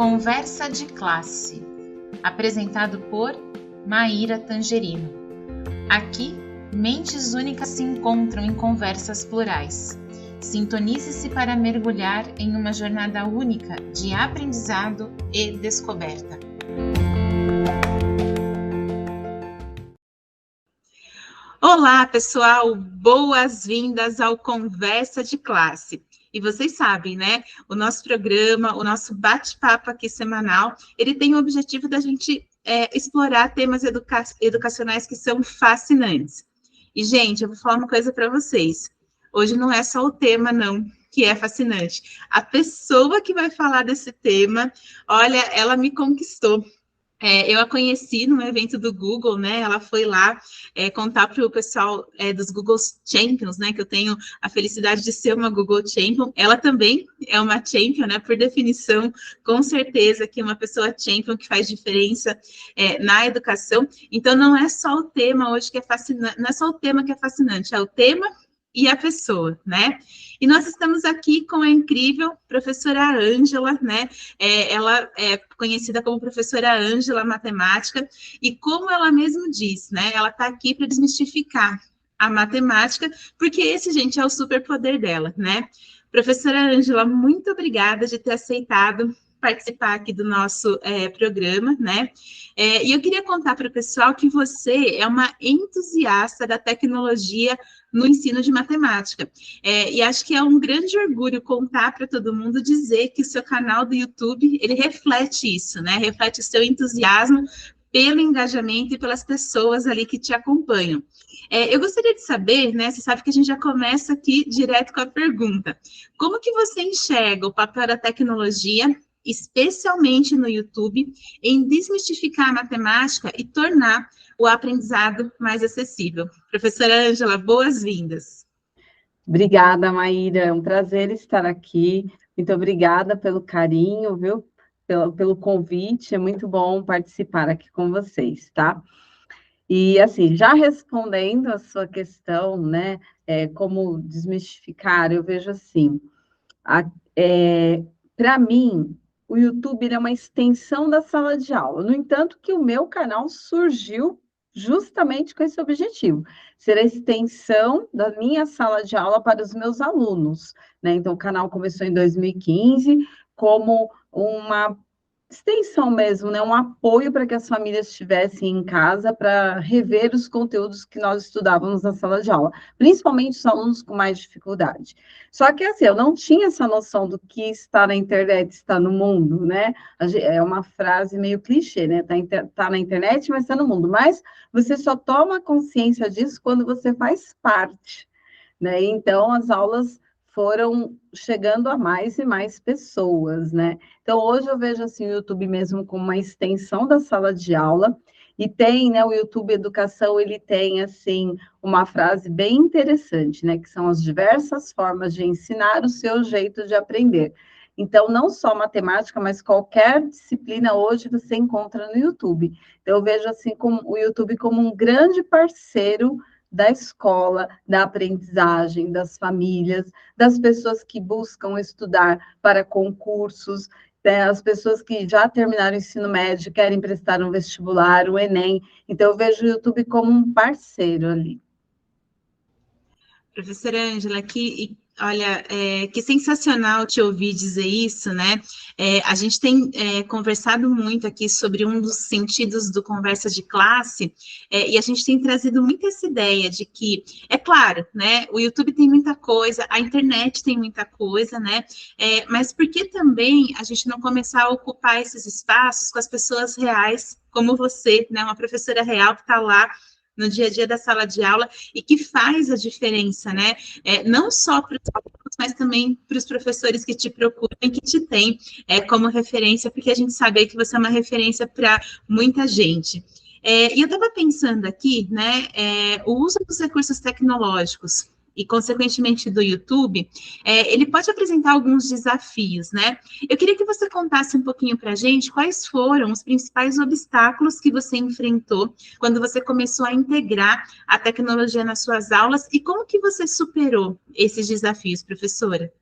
Conversa de Classe, apresentado por Maíra Tangerino. Aqui, mentes únicas se encontram em conversas plurais. Sintonize-se para mergulhar em uma jornada única de aprendizado e descoberta. Olá, pessoal! Boas-vindas ao Conversa de Classe. E vocês sabem, né? O nosso programa, o nosso bate-papo aqui semanal, ele tem o objetivo da gente explorar temas educacionais que são fascinantes. E, gente, eu vou falar uma coisa para vocês. Hoje não é só o tema, não, que é fascinante. A pessoa que vai falar desse tema, olha, ela me conquistou. Eu a conheci num evento do Google, né? Ela foi lá contar para o pessoal dos Google Champions, né? Que eu tenho a felicidade de ser uma Google Champion. Ela também é uma Champion, né? Por definição, com certeza que é uma pessoa Champion que faz diferença na educação. Então, não é só o tema hoje que é fascinante, não é só o tema que é fascinante, é o tema e a pessoa, né? E nós estamos aqui com a incrível professora Ângela, né? Ela é conhecida como professora Ângela Matemática, e como ela mesma diz, né? Ela está aqui para desmistificar a matemática, porque esse, gente, é o superpoder dela, né? Professora Ângela, muito obrigada de ter aceitado participar aqui do nosso programa, né? E eu queria contar para o pessoal que você é uma entusiasta da tecnologia no ensino de matemática. E acho que é um grande orgulho contar para todo mundo, dizer que o seu canal do YouTube, ele reflete isso, né? Reflete o seu entusiasmo pelo engajamento e pelas pessoas ali que te acompanham. Eu gostaria de saber, né? Você sabe que a gente já começa aqui direto com a pergunta. Como que você enxerga o papel da tecnologia, especialmente no YouTube, em desmistificar a matemática e tornar o aprendizado mais acessível? Professora Ângela, boas-vindas. Obrigada, Maíra, é um prazer estar aqui. Muito obrigada pelo carinho, viu? Pelo convite, é muito bom participar aqui com vocês, tá? E, assim, já respondendo a sua questão, né, como desmistificar, eu vejo assim, para mim, o YouTube ele é uma extensão da sala de aula. No entanto, que o meu canal surgiu justamente com esse objetivo, ser a extensão da minha sala de aula para os meus alunos, né? Então, o canal começou em 2015 como uma extensão mesmo, né? Um apoio para que as famílias estivessem em casa para rever os conteúdos que nós estudávamos na sala de aula, principalmente os alunos com mais dificuldade. Só que, assim, eu não tinha essa noção do que está na internet, está no mundo, né? É uma frase meio clichê, né? Tá na internet, mas está no mundo. Mas você só toma consciência disso quando você faz parte, né? Então, as aulas foram chegando a mais e mais pessoas, né? Então, hoje eu vejo assim, o YouTube mesmo como uma extensão da sala de aula, e tem, né, o YouTube Educação, ele tem, assim, uma frase bem interessante, né, que são as diversas formas de ensinar o seu jeito de aprender. Então, não só matemática, mas qualquer disciplina hoje você encontra no YouTube. Então, eu vejo, assim, como o YouTube como um grande parceiro da escola, da aprendizagem, das famílias, das pessoas que buscam estudar para concursos, né, as pessoas que já terminaram o ensino médio, querem prestar um vestibular, o Enem. Então, eu vejo o YouTube como um parceiro ali. Professora Ângela, olha, que sensacional te ouvir dizer isso, né? A gente tem conversado muito aqui sobre um dos sentidos do Conversa de Classe, e a gente tem trazido muito essa ideia de que, é claro, né? O YouTube tem muita coisa, a internet tem muita coisa, né? Mas por que também a gente não começar a ocupar esses espaços com as pessoas reais, como você, né? Uma professora real que está lá no dia a dia da sala de aula e que faz a diferença, né? Não só para os alunos, mas também para os professores que te procuram e que te têm como referência, porque a gente sabe aí que você é uma referência para muita gente. E eu estava pensando aqui, né, o uso dos recursos tecnológicos e, consequentemente, do YouTube, ele pode apresentar alguns desafios, né? Eu queria que você contasse um pouquinho para a gente quais foram os principais obstáculos que você enfrentou quando você começou a integrar a tecnologia nas suas aulas e como que você superou esses desafios, professora?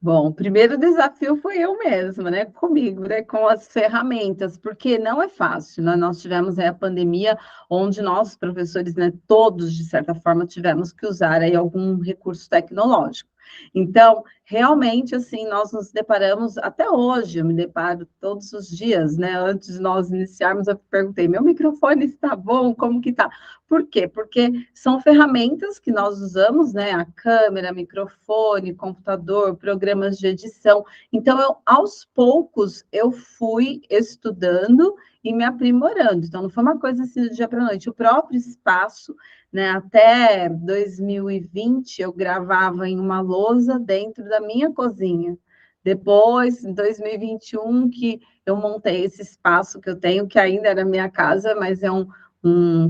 Bom, o primeiro desafio foi eu mesma, né, comigo, né, com as ferramentas, porque não é fácil, né? Nós tivemos aí a pandemia, onde nós, professores, né, todos, de certa forma, tivemos que usar aí algum recurso tecnológico. Então, realmente, assim, nós nos deparamos, até hoje, eu me deparo todos os dias, né, antes de nós iniciarmos, eu perguntei, meu microfone está bom? Como que está? Por quê? Porque são ferramentas que nós usamos, né? A câmera, microfone, computador, programas de edição. Então, aos poucos, eu fui estudando e me aprimorando. Então, não foi uma coisa assim do dia para a noite. O próprio espaço, né? Até 2020, eu gravava em uma lousa dentro da minha cozinha. Depois, em 2021, que eu montei esse espaço que eu tenho, que ainda era minha casa, mas é um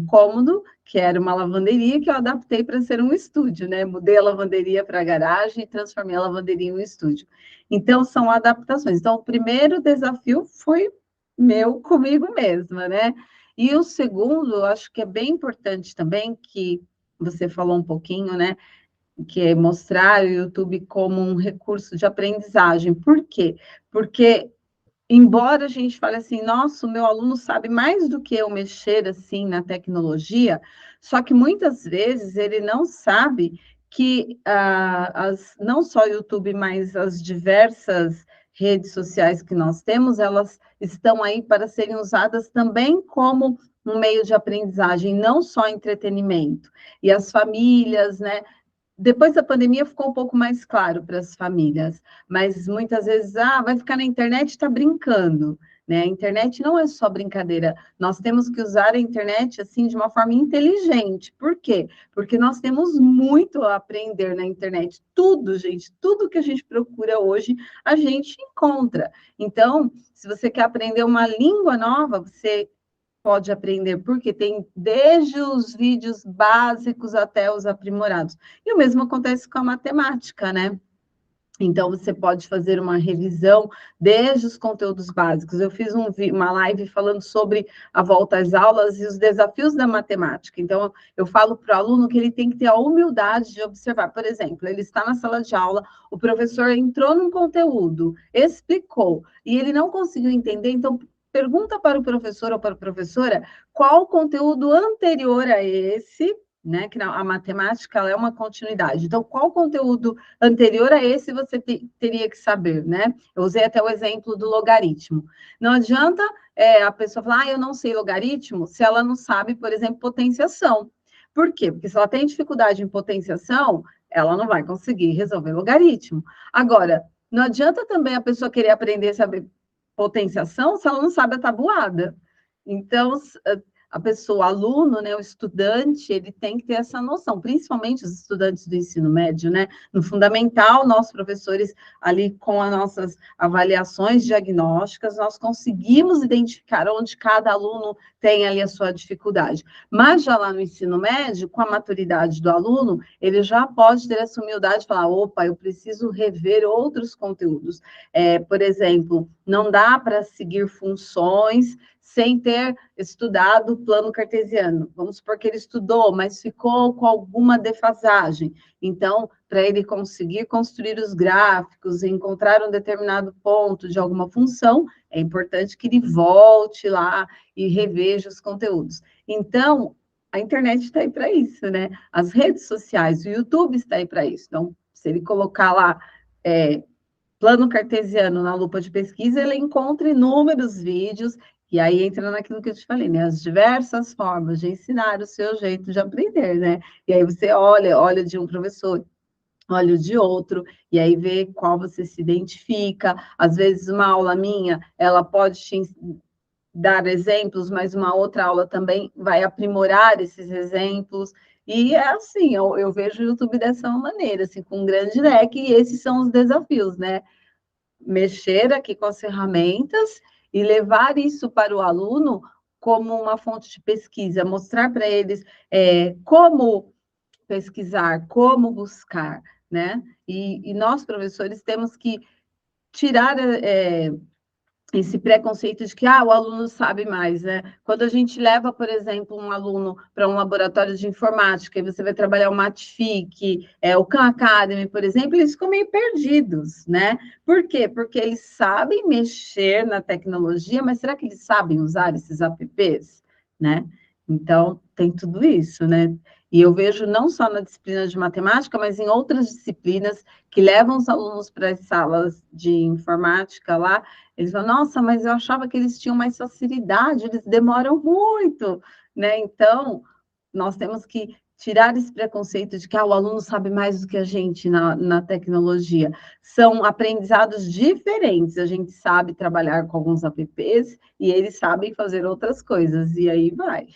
cômodo, que era uma lavanderia, que eu adaptei para ser um estúdio, né? Mudei a lavanderia para a garagem e transformei a lavanderia em um estúdio. Então, são adaptações. Então, o primeiro desafio foi meu comigo mesma, né? E o segundo, eu acho que é bem importante também, que você falou um pouquinho, né? Que é mostrar o YouTube como um recurso de aprendizagem. Por quê? Porque embora a gente fale assim, nossa, o meu aluno sabe mais do que eu mexer assim na tecnologia, só que muitas vezes ele não sabe que não só o YouTube, mas as diversas redes sociais que nós temos, elas estão aí para serem usadas também como um meio de aprendizagem, não só entretenimento. E as famílias, né? Depois da pandemia ficou um pouco mais claro para as famílias, mas muitas vezes, vai ficar na internet, está brincando, né? A internet não é só brincadeira, nós temos que usar a internet assim de uma forma inteligente. Por quê? Porque nós temos muito a aprender na internet. Tudo, gente, tudo que a gente procura hoje, a gente encontra. Então, se você quer aprender uma língua nova, você pode aprender, porque tem desde os vídeos básicos até os aprimorados. E o mesmo acontece com a matemática, né? Então, você pode fazer uma revisão desde os conteúdos básicos. Eu fiz uma live falando sobre a volta às aulas e os desafios da matemática. Então, eu falo para o aluno que ele tem que ter a humildade de observar. Por exemplo, ele está na sala de aula, o professor entrou num conteúdo, explicou, e ele não conseguiu entender, então pergunta para o professor ou para a professora qual o conteúdo anterior a esse, né? Que a matemática ela é uma continuidade. Então, qual conteúdo anterior a esse você teria que saber, né? Eu usei até o exemplo do logaritmo. Não adianta a pessoa falar, eu não sei logaritmo, se ela não sabe, por exemplo, potenciação. Por quê? Porque se ela tem dificuldade em potenciação, ela não vai conseguir resolver logaritmo. Agora, não adianta também a pessoa querer aprender a saber potenciação se ela não sabe a tabuada. Então, a pessoa, o aluno, né, o estudante, ele tem que ter essa noção, principalmente os estudantes do ensino médio, né? No fundamental, nós professores, ali com as nossas avaliações diagnósticas, nós conseguimos identificar onde cada aluno tem ali a sua dificuldade. Mas já lá no ensino médio, com a maturidade do aluno, ele já pode ter essa humildade de falar, opa, eu preciso rever outros conteúdos. Por exemplo, não dá para seguir funções sem ter estudado o plano cartesiano. Vamos supor que ele estudou, mas ficou com alguma defasagem. Então, para ele conseguir construir os gráficos, encontrar um determinado ponto de alguma função, é importante que ele volte lá e reveja os conteúdos. Então, a internet está aí para isso, né? As redes sociais, o YouTube está aí para isso. Então, se ele colocar lá plano cartesiano na lupa de pesquisa, ele encontra inúmeros vídeos, e aí entra naquilo que eu te falei, né? As diversas formas de ensinar o seu jeito de aprender, né? E aí você olha de um professor, olha o de outro, e aí vê qual você se identifica. Às vezes, uma aula minha, ela pode te dar exemplos, mas uma outra aula também vai aprimorar esses exemplos. E é assim, eu vejo o YouTube dessa maneira, assim, com um grande leque, e esses são os desafios, né? Mexer aqui com as ferramentas e levar isso para o aluno como uma fonte de pesquisa, mostrar para eles como pesquisar, como buscar, né? E nós, professores, temos que tirar esse preconceito de que o aluno sabe mais, né? Quando a gente leva, por exemplo, um aluno para um laboratório de informática e você vai trabalhar o Matfic, o Khan Academy, por exemplo, eles ficam meio perdidos, né? Por quê? Porque eles sabem mexer na tecnologia, mas será que eles sabem usar esses apps, né? Então, tem tudo isso, né? E eu vejo não só na disciplina de matemática, mas em outras disciplinas que levam os alunos para as salas de informática lá, eles falam, nossa, mas eu achava que eles tinham mais facilidade, eles demoram muito, né? Então, nós temos que tirar esse preconceito de que o aluno sabe mais do que a gente na tecnologia. São aprendizados diferentes. A gente sabe trabalhar com alguns apps e eles sabem fazer outras coisas, e aí vai.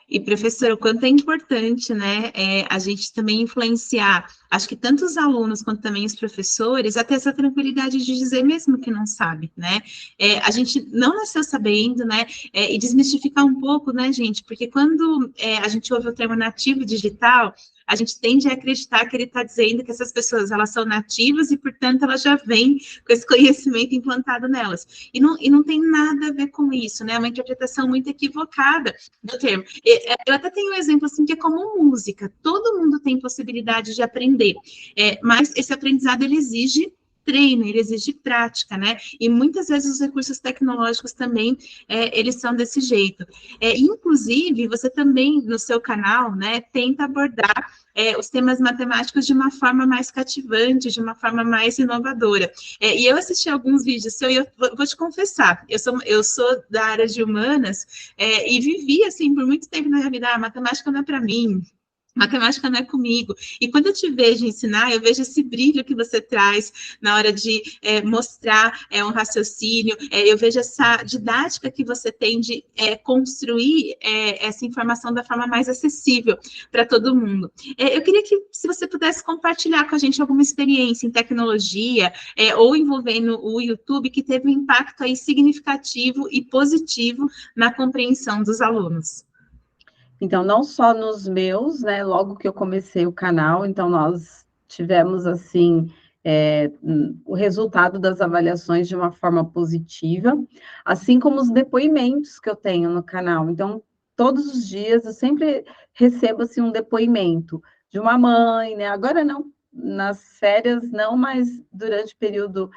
E, professor, o quanto é importante, né, a gente também influenciar, acho que tanto os alunos quanto também os professores, até essa tranquilidade de dizer mesmo que não sabe, né? A gente não nasceu sabendo, né? E desmistificar um pouco, né, gente? Porque quando a gente ouve o termo nativo digital, a gente tende a acreditar que ele está dizendo que essas pessoas, elas são nativas e, portanto, elas já vêm com esse conhecimento implantado nelas. E não tem nada a ver com isso, né? É uma interpretação muito equivocada do termo. Eu até tenho um exemplo assim que é como música. Todo mundo tem possibilidade de aprender, mas esse aprendizado ele exige treino, ele exige prática, né? E muitas vezes os recursos tecnológicos também, eles são desse jeito. Inclusive, você também, no seu canal, né, tenta abordar os temas matemáticos de uma forma mais cativante, de uma forma mais inovadora. E eu assisti alguns vídeos seu e eu vou te confessar, eu sou da área de humanas e vivi, assim, por muito tempo na minha vida, matemática não é para mim, matemática não é comigo. E quando eu te vejo ensinar, eu vejo esse brilho que você traz na hora de mostrar um raciocínio, eu vejo essa didática que você tem de construir essa informação da forma mais acessível para todo mundo. Eu queria que, se você pudesse compartilhar com a gente alguma experiência em tecnologia ou envolvendo o YouTube que teve um impacto aí significativo e positivo na compreensão dos alunos. Então, não só nos meus, né? Logo que eu comecei o canal, então nós tivemos assim o resultado das avaliações de uma forma positiva, assim como os depoimentos que eu tenho no canal. Então, todos os dias eu sempre recebo assim um depoimento de uma mãe, né? Agora não nas férias não, mas durante o período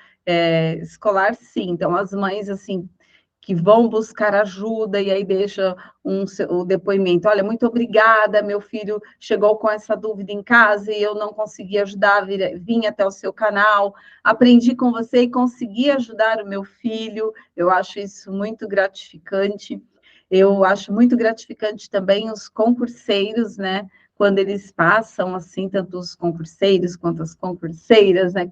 escolar sim. Então, as mães assim que vão buscar ajuda e aí deixa o depoimento. Olha, muito obrigada, meu filho chegou com essa dúvida em casa e eu não consegui ajudar, vim até o seu canal, aprendi com você e consegui ajudar o meu filho. Eu acho isso muito gratificante. Eu acho muito gratificante também os concurseiros, né? Quando eles passam, assim, tanto os concurseiros quanto as concurseiras, né?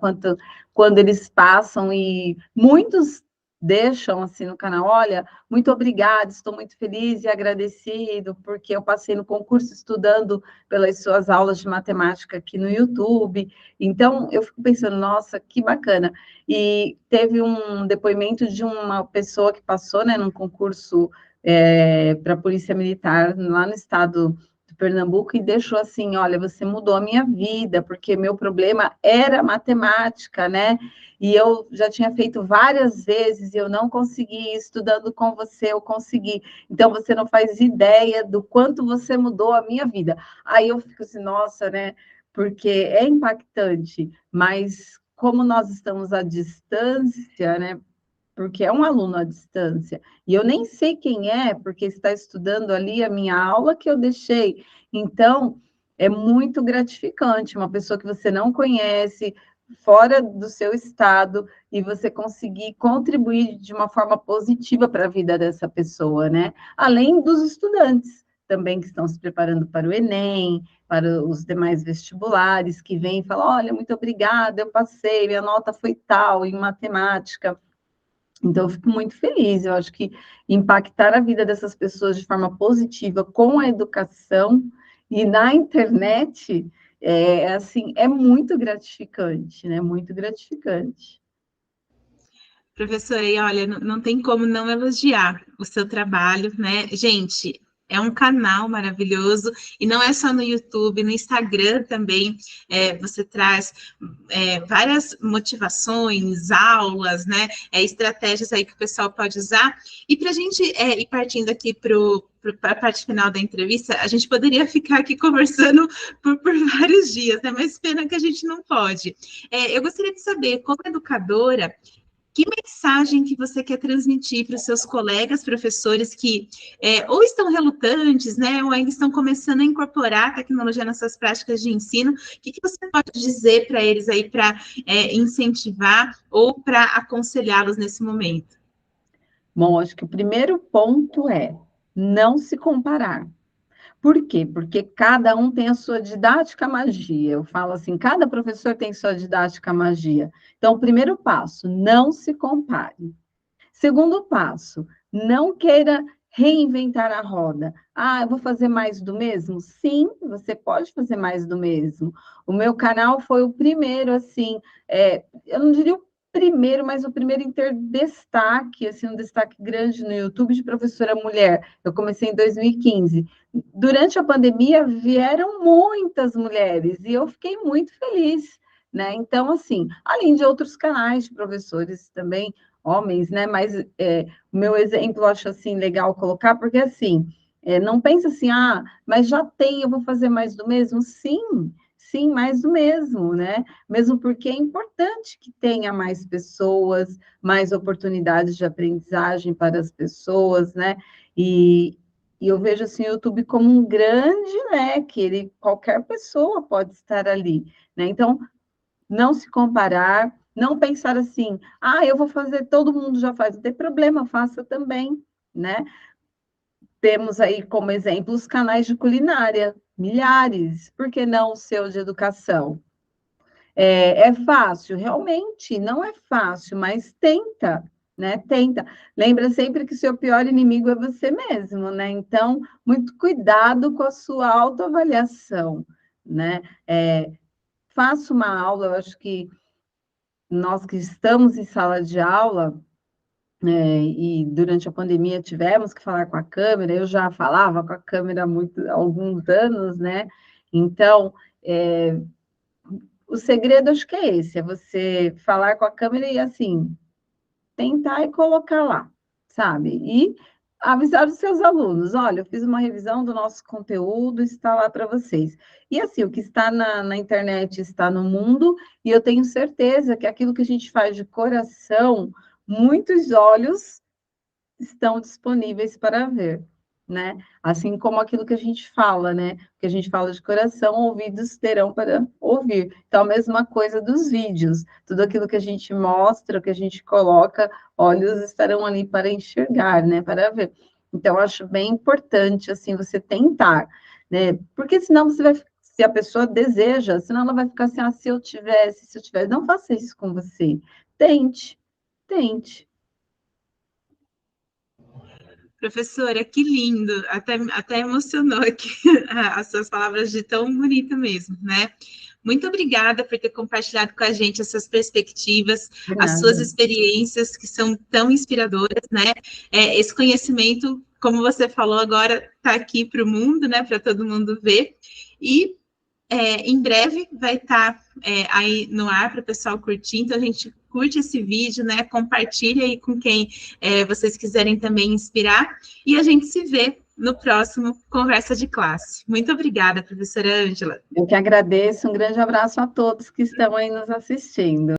Quando eles passam e muitos deixam assim no canal, olha, muito obrigada, estou muito feliz e agradecido, porque eu passei no concurso estudando pelas suas aulas de matemática aqui no YouTube. Então, eu fico pensando, nossa, que bacana. E teve um depoimento de uma pessoa que passou, né, num concurso para a Polícia Militar lá no estado de Pernambuco e deixou assim, olha, você mudou a minha vida, porque meu problema era matemática, né? E eu já tinha feito várias vezes e eu não consegui, estudando com você, eu consegui. Então, você não faz ideia do quanto você mudou a minha vida. Aí eu fico assim, nossa, né? Porque é impactante, mas como nós estamos à distância, né? Porque é um aluno à distância, e eu nem sei quem é, porque está estudando ali a minha aula que eu deixei. Então, é muito gratificante, uma pessoa que você não conhece, fora do seu estado, e você conseguir contribuir de uma forma positiva para a vida dessa pessoa, né? Além dos estudantes também que estão se preparando para o Enem, para os demais vestibulares, que vêm e falam, olha, muito obrigada, eu passei, minha nota foi tal em matemática. Então, eu fico muito feliz. Eu acho que impactar a vida dessas pessoas de forma positiva com a educação e na internet assim, é muito gratificante, né? Muito gratificante. Professora, e olha, não tem como não elogiar o seu trabalho, né? Gente, É um canal maravilhoso, e não é só no YouTube, no Instagram também, você traz várias motivações, aulas, né, estratégias aí que o pessoal pode usar, e para a gente ir partindo aqui para a parte final da entrevista, a gente poderia ficar aqui conversando por vários dias, né, mas pena que a gente não pode. Eu gostaria de saber, como educadora, que mensagem que você quer transmitir para os seus colegas, professores que ou estão relutantes, né, ou ainda estão começando a incorporar a tecnologia nas suas práticas de ensino? O que você pode dizer para eles aí para incentivar ou para aconselhá-los nesse momento? Bom, acho que o primeiro ponto é não se comparar. Por quê? Porque cada um tem a sua didática magia. Eu falo assim, cada professor tem sua didática magia. Então, o primeiro passo, não se compare. Segundo passo, não queira reinventar a roda. Ah, eu vou fazer mais do mesmo? Sim, você pode fazer mais do mesmo. O meu canal foi o primeiro, assim, eu não diria o primeiro, mas o primeiro em ter destaque, assim, um destaque grande no YouTube de professora mulher. Eu comecei em 2015. Durante a pandemia, vieram muitas mulheres e eu fiquei muito feliz, né? Então, assim, além de outros canais de professores também, homens, né? Mas o meu exemplo eu acho assim legal colocar, porque assim, não pensa assim, mas já tem, eu vou fazer mais do mesmo? Sim, sim, mais do mesmo, né? Mesmo porque é importante que tenha mais pessoas, mais oportunidades de aprendizagem para as pessoas, né? E eu vejo assim, o YouTube como um grande leque, qualquer pessoa pode estar ali, né? Então, não se comparar, não pensar assim, eu vou fazer, todo mundo já faz, não tem problema, faça também, né? Temos aí como exemplo os canais de culinária, milhares, por que não o seu de educação? É fácil? Realmente, não é fácil, mas tenta, né? Tenta. Lembra sempre que o seu pior inimigo é você mesmo, né? Então, muito cuidado com a sua autoavaliação, né? Faça uma aula, eu acho que nós que estamos em sala de aula, e durante a pandemia tivemos que falar com a câmera, eu já falava com a câmera há alguns anos, né? Então, o segredo acho que é esse, é você falar com a câmera e assim, tentar e colocar lá, sabe? E avisar os seus alunos, olha, eu fiz uma revisão do nosso conteúdo, está lá para vocês. E assim, o que está na internet está no mundo, e eu tenho certeza que aquilo que a gente faz de coração, muitos olhos estão disponíveis para ver, né? Assim como aquilo que a gente fala, né? Que a gente fala de coração, ouvidos terão para ouvir. Então, a mesma coisa dos vídeos. Tudo aquilo que a gente mostra, que a gente coloca, olhos estarão ali para enxergar, né? Para ver. Então, eu acho bem importante, assim, você tentar, né? Porque senão você vai, se a pessoa deseja, senão ela vai ficar assim, se eu tivesse, se eu tivesse. Não faça isso com você. Tente, tente. Professora, que lindo, até emocionou aqui as suas palavras de tão bonita mesmo, né? Muito obrigada por ter compartilhado com a gente as suas perspectivas, De as suas nada. experiências que são tão inspiradoras, né? Esse conhecimento, como você falou agora, está aqui para o mundo, né? Para todo mundo ver. E em breve vai estar aí no ar para o pessoal curtir, então a gente curte esse vídeo, né? Compartilha aí com quem vocês quiserem também inspirar, e a gente se vê no próximo Conversa de Classe. Muito obrigada, professora Ângela. Eu que agradeço, um grande abraço a todos que estão aí nos assistindo.